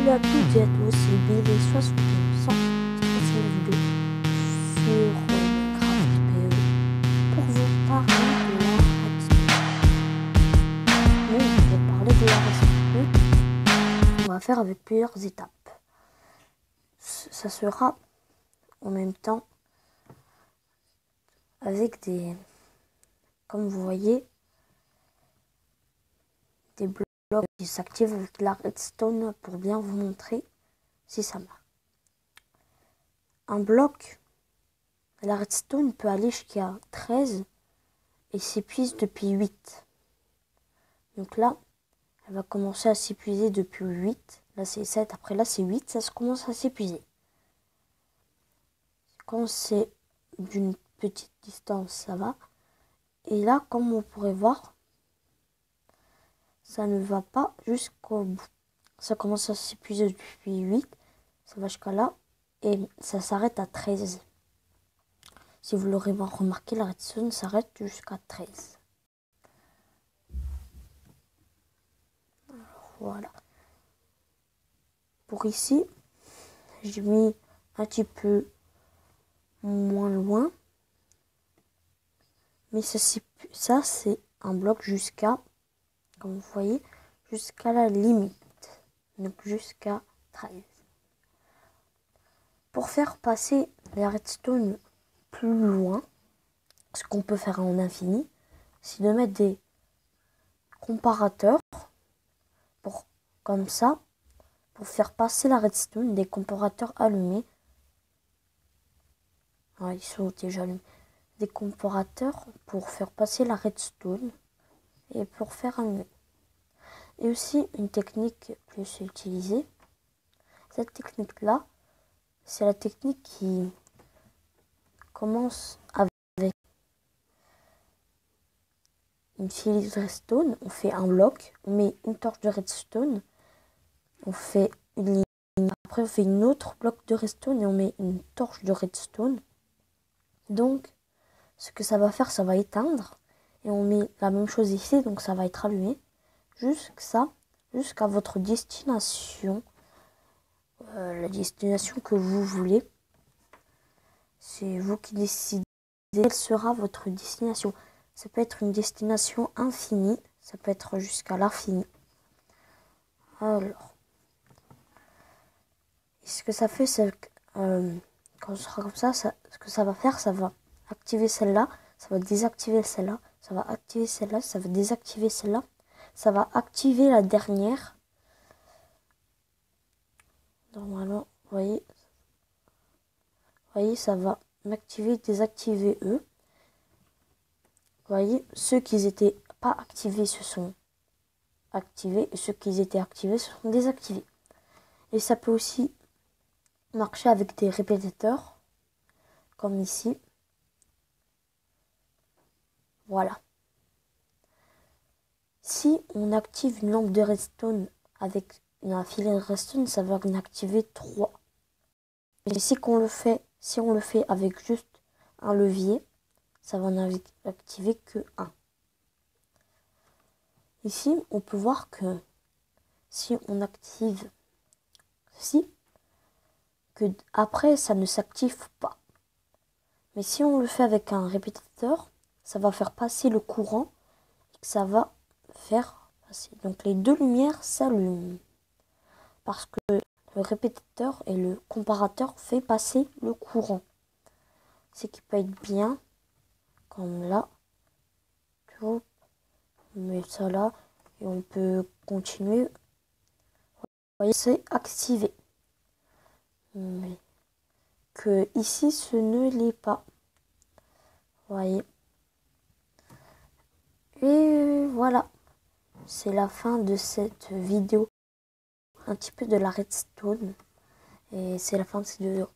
Salut à toutes et à tous, c'est BD61 cette vidéo sur Minecraft PE pour vous parler de la redstone. Mais je vais parler de la redstone. On va faire avec plusieurs étapes. Ça sera en même temps avec comme vous voyez, des blocs qui s'activent avec la redstone pour bien vous montrer si ça marche. Un bloc, la redstone peut aller jusqu'à 13 et s'épuise depuis 8. Donc là, elle va commencer à s'épuiser depuis 8. Là c'est 7, après là c'est 8, ça se commence à s'épuiser. Quand c'est d'une petite distance, ça va. Et là, comme on pourrait voir, ça ne va pas jusqu'au bout. Ça commence à s'épuiser depuis 8, ça va jusqu'à là, et ça s'arrête à 13. Si vous l'aurez remarqué, la redstone s'arrête jusqu'à 13. Alors, voilà. Pour ici, j'ai mis un petit peu moins loin. Mais ça c'est un bloc jusqu'à, comme vous voyez, jusqu'à la limite. Donc jusqu'à 13. Pour faire passer la redstone plus loin, ce qu'on peut faire en infini, c'est de mettre des comparateurs comme ça, pour faire passer la redstone, des comparateurs allumés. Ah, ils sont déjà allumés. Des comparateurs pour faire passer la redstone et pour faire allumer. Et aussi une technique plus utilisée. Cette technique-là, c'est la technique qui commence avec une file de redstone. On fait un bloc, on met une torche de redstone, on fait une ligne. Après, on fait une autre bloc de redstone et on met une torche de redstone. Donc, ce que ça va faire, ça va éteindre. Et on met la même chose ici, donc ça va être allumé. Jusqu'à votre destination. La destination que vous voulez. C'est vous qui décidez quelle sera votre destination. Ça peut être une destination infinie, ça peut être jusqu'à l'infini. Alors, ce que ça fait, c'est que quand ce sera comme ça, ce que ça va faire, ça va activer celle-là, ça va désactiver celle-là, ça va activer celle-là, ça va désactiver celle-là, ça va activer la dernière. Normalement, vous voyez, ça va m'activer, désactiver eux. Vous voyez, ceux qui n'étaient pas activés se sont activés et ceux qui étaient activés se sont désactivés. Et ça peut aussi marcher avec des répétiteurs, comme ici. Voilà. Si on active une lampe de redstone avec un filet de redstone, ça va en activer 3. Et si on le fait avec juste un levier, ça va en activer que 1. Ici, on peut voir que si on active ceci, que après ça ne s'active pas. Mais si on le fait avec un répétiteur, ça va faire passer le courant et ça va faire passer. Donc les deux lumières s'allument parce que le répétiteur et le comparateur fait passer le courant. C'est qui peut être bien comme là. On met ça là et on peut continuer. Vous voyez, c'est activé. Mais que ici ce ne l'est pas. Vous voyez. Et voilà. C'est la fin de cette vidéo. Un petit peu de la redstone. Et c'est la fin de cette vidéo.